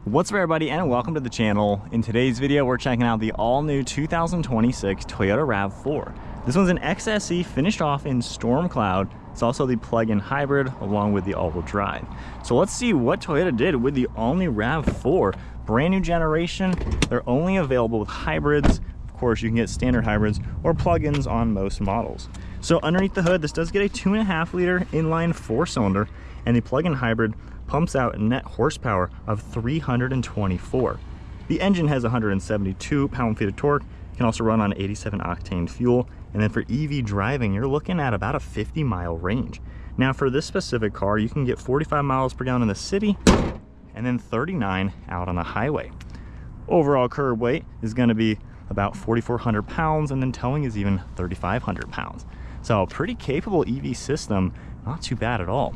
What's up everybody, and welcome to the channel. In today's video we're checking out the all-new 2026 Toyota Rav4. This one's an XSE finished off in Storm Cloud. It's also the plug-in hybrid along with the all-wheel drive. So let's see what Toyota did with the all-new Rav4. Brand new generation. They're only available with hybrids. Of course, you can get standard hybrids or plug-ins on most models. So underneath the hood, this does get a 2.5 liter inline 4-cylinder, and the plug-in hybrid pumps out a net horsepower of 324. The engine has 172 pound-feet of torque. It can also run on 87 octane fuel. And then for EV driving, you're looking at about a 50-mile range. Now for this specific car, you can get 45 miles per gallon in the city and then 39 out on the highway. Overall curb weight is going to be about 4,400 pounds, and then towing is even 3,500 pounds. So a pretty capable EV system, not too bad at all.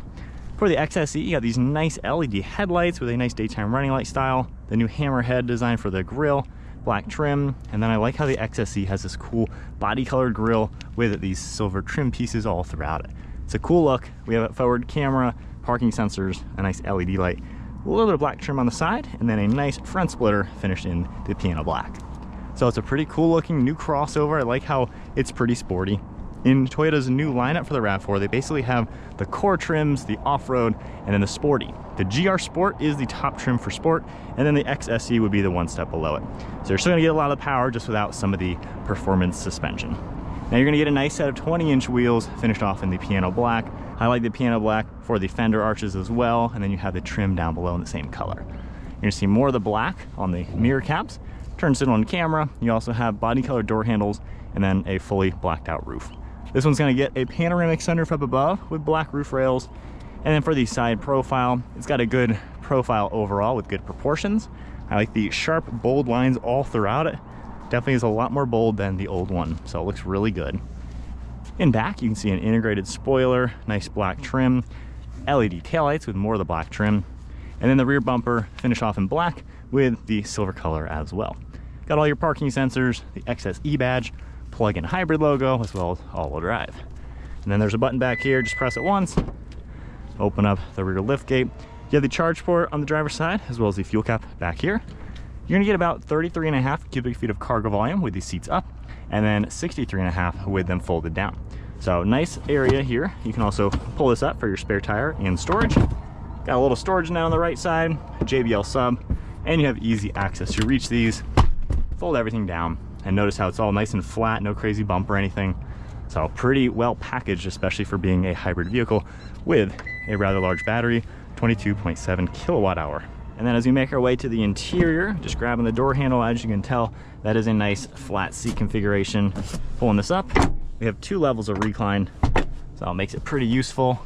For the XSE, you got these nice LED headlights with a nice daytime running light style, the new hammerhead design for the grille, black trim, and then I like how the XSE has this cool body colored grille with these silver trim pieces all throughout it. It's a cool look. We have a forward camera, parking sensors, a nice LED light, a little bit of black trim on the side, and then a nice front splitter finished in the piano black. So it's a pretty cool looking new crossover. I like how it's pretty sporty. In Toyota's new lineup for the Rav4, they basically have the core trims, the off-road, and then the sporty. The GR Sport is the top trim for sport, and then the XSE would be the one step below it. So you're still gonna get a lot of power just without some of the performance suspension. Now you're gonna get a nice set of 20-inch wheels finished off in the piano black. I like the piano black for the fender arches as well, and then you have the trim down below in the same color. You're gonna see more of the black on the mirror caps. Turns it on camera. You also have body colored door handles and then a fully blacked out roof. This one's going to get a panoramic sunroof up above with black roof rails. And then for the side profile, it's got a good profile overall with good proportions. I like the sharp, bold lines all throughout it. Definitely is a lot more bold than the old one, so it looks really good. In back, you can see an integrated spoiler, nice black trim, LED taillights with more of the black trim, and then the rear bumper finished off in black with the silver color as well. Got all your parking sensors, the XSE badge, plug-in hybrid logo, as well as all-wheel drive. And then there's a button back here, just press it once, open up the rear lift gate. You have the charge port on the driver's side, as well as the fuel cap back here. You're gonna get about 33.5 cubic feet of cargo volume with these seats up, and then 63.5 with them folded down. So nice area here. You can also pull this up for your spare tire and storage. Got a little storage down on the right side, a JBL sub, and you have easy access to reach these, fold everything down. And notice how it's all nice and flat, no crazy bump or anything. So pretty well packaged, especially for being a hybrid vehicle with a rather large battery, 22.7 kilowatt hour. And then as we make our way to the interior, just grabbing the door handle, as you can tell, that is a nice flat seat configuration. Pulling this up, we have 2 levels of recline, so it makes it pretty useful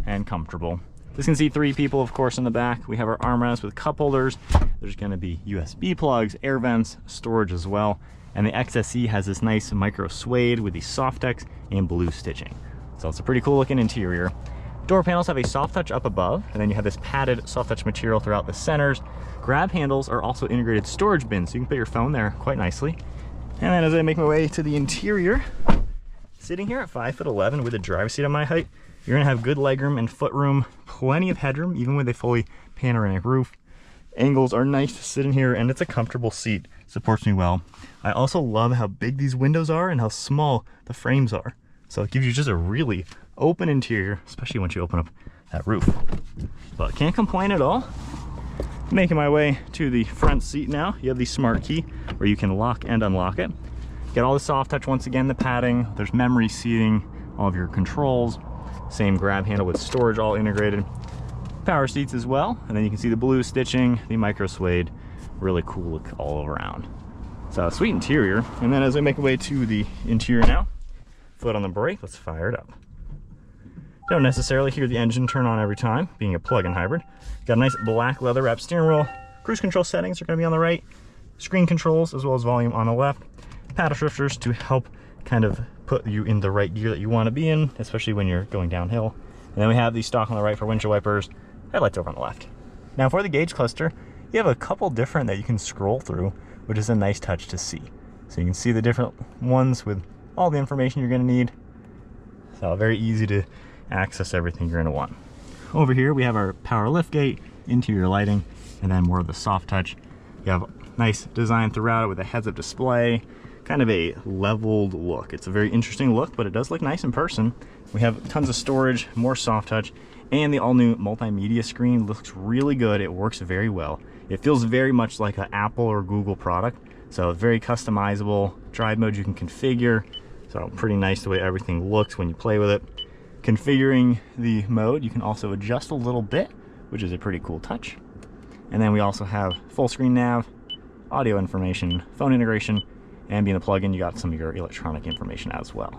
and comfortable. This can seat 3 people, of course, in the back. We have our armrest with cup holders. There's gonna be USB plugs, air vents, storage as well. And the XSE has this nice micro suede with the Softex and blue stitching. So it's a pretty cool looking interior. Door panels have a soft touch up above, and then you have this padded soft touch material throughout the centers. Grab handles are also integrated storage bins, so you can put your phone there quite nicely. And then as I make my way to the interior, sitting here at 5'11" with a driver's seat on my height, you're gonna have good legroom and footroom, plenty of headroom, even with a fully panoramic roof. Angles are nice to sit in here, and it's a comfortable seat. Supports me well. I also love how big these windows are and how small the frames are. So it gives you just a really open interior, especially once you open up that roof. But can't complain at all. Making my way to the front seat now. You have the smart key where you can lock and unlock it. Get all the soft touch once again, the padding. There's memory seating, all of your controls. Same grab handle with storage all integrated. Power seats as well, and then you can see the blue stitching, the micro suede. Really cool look all around. So sweet interior. And then as I make my way to the interior now, foot on the brake, let's fire it up. Don't necessarily hear the engine turn on every time, being a plug-in hybrid. Got a nice black leather wrapped steering wheel. Cruise control settings are going to be on the right. Screen controls as well as volume on the left. Paddle shifters to help kind of put you in the right gear that you want to be in, especially when you're going downhill. And then we have the stock on the right for windshield wipers. Headlights over on the left. Now for the gauge cluster, you have a couple different that you can scroll through, which is a nice touch to see. So you can see the different ones with all the information you're going to need. So very easy to access everything you're going to want. Over here we have our power liftgate, interior lighting, and then more of the soft touch. You have nice design throughout it with a heads-up display, kind of a leveled look. It's a very interesting look, but it does look nice in person. We have tons of storage, more soft touch, and the all-new multimedia screen looks really good. It works very well. It feels very much like an Apple or Google product, so very customizable. Drive mode you can configure, so pretty nice the way everything looks when you play with it. Configuring the mode, you can also adjust a little bit, which is a pretty cool touch. And then we also have full screen nav, audio information, phone integration, and being a plug-in, you got some of your electronic information as well.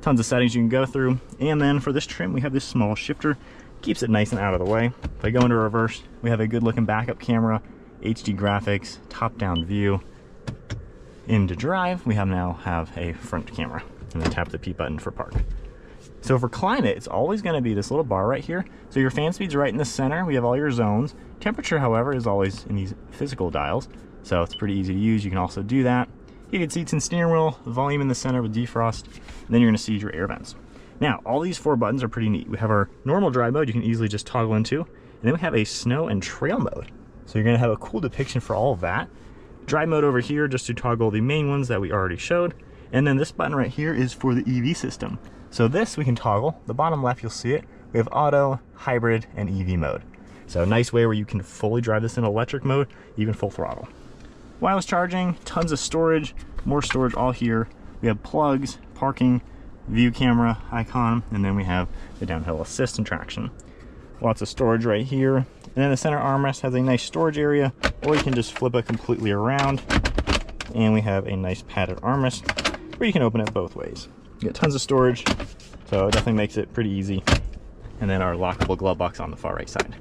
Tons of settings you can go through. And then for this trim, we have this small shifter, keeps it nice and out of the way. If I go into reverse, we have a good looking backup camera, HD graphics, top-down view. Into drive, we now have a front camera, and then tap the P button for park. So for climate, it's always going to be this little bar right here. So your fan speed's right in the center. We have all your zones. Temperature, however, is always in these physical dials, so it's pretty easy to use. You can also do that. Heated seats and steering wheel, volume in the center with defrost, and then you're going to see your air vents. Now, all these 4 buttons are pretty neat. We have our normal drive mode you can easily just toggle into, and then we have a snow and trail mode. So you're going to have a cool depiction for all of that. Drive mode over here just to toggle the main ones that we already showed, and then this button right here is for the EV system. So this we can toggle. The bottom left, you'll see it. We have auto, hybrid, and EV mode. So a nice way where you can fully drive this in electric mode, even full throttle. Wireless charging, tons of storage, more storage all here. We have plugs, parking, view camera icon, and then we have the downhill assist and traction. Lots of storage right here. And then the center armrest has a nice storage area, or you can just flip it completely around. And we have a nice padded armrest where you can open it both ways. You get tons of storage, so it definitely makes it pretty easy. And then our lockable glove box on the far right side.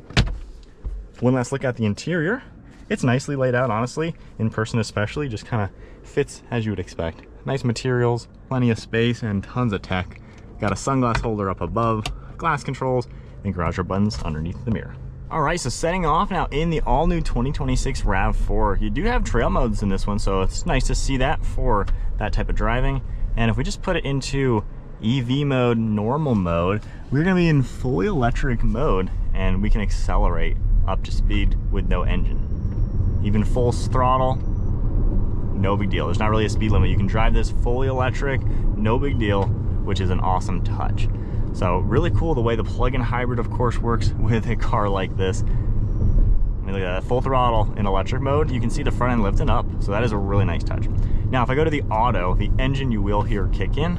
One last look at the interior. It's nicely laid out, honestly, in person especially, just kind of fits as you would expect. Nice materials, plenty of space, and tons of tech. Got a sunglass holder up above, glass controls, and garage door buttons underneath the mirror. All right, so setting off now in the all-new 2026 RAV4. You do have trail modes in this one, so it's nice to see that for that type of driving. And if we just put it into EV mode, normal mode, we're gonna be in fully electric mode, and we can accelerate up to speed with no engine. Even full throttle, no big deal. There's not really a speed limit. You can drive this fully electric, no big deal, which is an awesome touch. So really cool the way the plug-in hybrid, of course, works with a car like this. I mean, look at that, full throttle in electric mode. You can see the front end lifting up, so that is a really nice touch. Now, if I go to the auto, the engine you will hear kick in,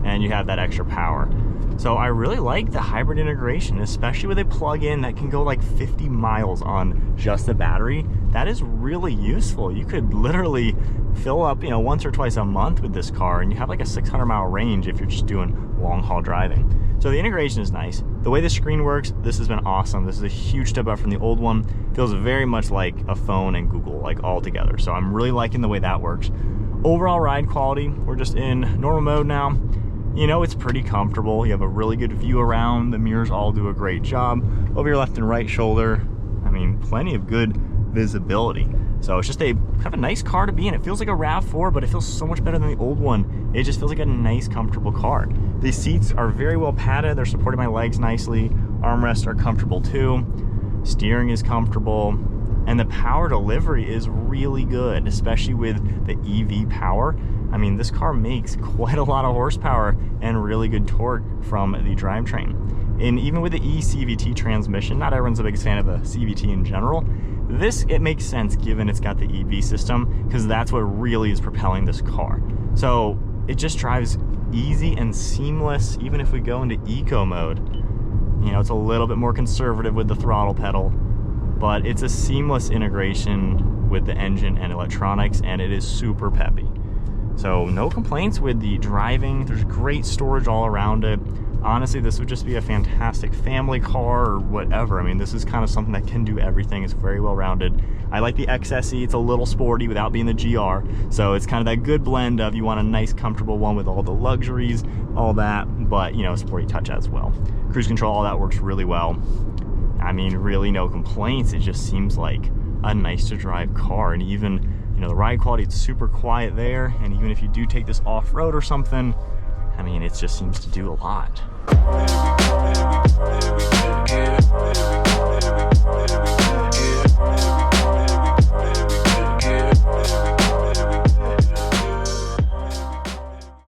and you have that extra power. So I really like the hybrid integration, especially with a plug-in that can go like 50 miles on just the battery. That is really useful. You could literally fill up, you know, once or twice a month with this car, and you have like a 600-mile range if you're just doing long-haul driving. So the integration is nice. The way the screen works, this has been awesome. This is a huge step up from the old one. Feels very much like a phone and Google, like all together. So I'm really liking the way that works. Overall ride quality, we're just in normal mode now. You know, it's pretty comfortable. You have a really good view around. The mirrors all do a great job. Over your left and right shoulder, I mean, plenty of good visibility. So it's just a kind of a nice car to be in. It feels like a RAV4, but it feels so much better than the old one. It just feels like a nice, comfortable car. These seats are very well padded. They're supporting my legs nicely. Armrests are comfortable too. Steering is comfortable. And the power delivery is really good, especially with the EV power. I mean, this car makes quite a lot of horsepower and really good torque from the drivetrain. And even with the eCVT transmission, not everyone's the biggest fan of a CVT in general. This, it makes sense given it's got the EV system, because that's what really is propelling this car. So it just drives easy and seamless, even if we go into eco mode. You know, it's a little bit more conservative with the throttle pedal, but it's a seamless integration with the engine and electronics, and it is super peppy. So no complaints with the driving. There's great storage all around it. Honestly, this would just be a fantastic family car or whatever. I mean, this is kind of something that can do everything. It's very well rounded. I like the XSE. It's a little sporty without being the GR. So it's kind of that good blend of you want a nice, comfortable one with all the luxuries, all that, but, you know, sporty touch as well. Cruise control, all that works really well. I mean, really no complaints. It just seems like a nice to drive car. And even, you know, the ride quality, it's super quiet there. And even if you do take this off-road or something, I mean, it just seems to do a lot.